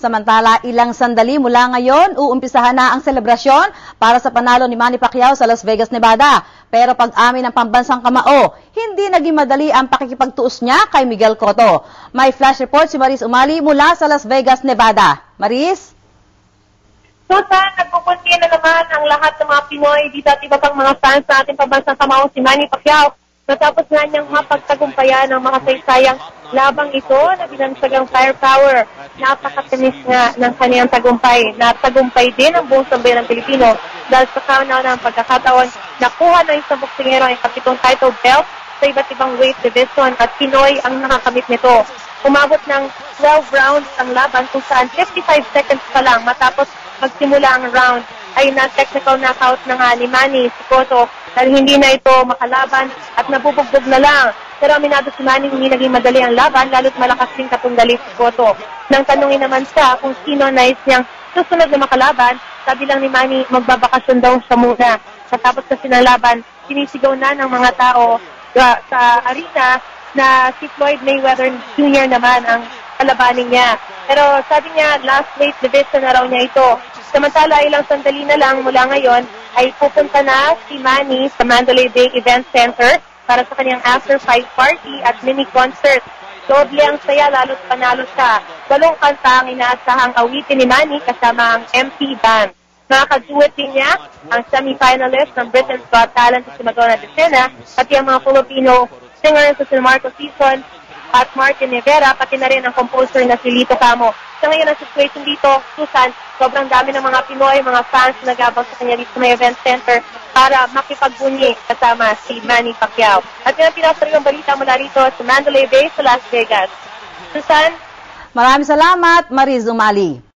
Samantala, ilang sandali mula ngayon, uumpisahan na ang selebrasyon para sa panalo ni Manny Pacquiao sa Las Vegas, Nevada. Pero pag-amin ng pambansang kamao, hindi naging madali ang pakikipagtuos niya kay Miguel Cotto. May flash report si Maris Umali mula sa Las Vegas, Nevada. Maris? Susan, nagpupunti na naman ang lahat ng mga Pinoy dito at iba pang mga fans sa ating pambansang kamao si Manny Pacquiao. Natapos nga niyang mapagtagumpayan ng makasaysayang labang ito na binansagang firepower. Napakatamis nga ng kaniyang tagumpay. Natagumpay din ang buong sambayan ng Pilipino dahil sa kauna-unahang pagkakataon, nakuha ng isang boksingero ang kapitong title belt sa iba't ibang weight division at Pinoy ang nakakamit nito. Umabot ng 12 rounds ang laban kung saan 55 seconds pa lang matapos magsimula ang round ay na-technical knockout na nga ni Manny si Cotto dahil hindi na ito makalaban at nabubugbog na lang. Pero aminado si Manny hindi naging madali ang laban lalo't malakas din katunggali si Cotto. Nang tanungin naman siya kung sino nais niyang susunod na makalaban, sabi lang ni Manny magbabakasyon daw siya muna. Katapos kasi ng laban, sinisigaw na ng mga tao sa arena na si Floyd Mayweather Jr. naman ang kalabanin niya. Pero sabi niya, last weight division na raw niya ito. Samantala, ilang sandali na lang mula ngayon ay pupunta na si Manny sa Mandalay Bay Event Center para sa kanyang after-fight party at mini-concert. Doble ang saya lalo't panalo siya. 8 kanta ang inaasahang awitin ni Manny kasama ang MP Band. Nakakaduet din niya ang semi-finalist ng Britain's Got Talent si Madonna Decena at yung mga Filipino singer sa si Marco Sison at Martin Rivera, pati na rin ang composer na si Lito Camo. Sa ngayon ang situation dito, Susan, sobrang dami ng mga Pinoy, mga fans na nagabang sa kanya dito sa may event center para makipagbunyi kasama si Manny Pacquiao. At yun ang pinasarigang balita mula rito sa Mandalay Bay sa Las Vegas. Susan? Maraming salamat, Maris Umali.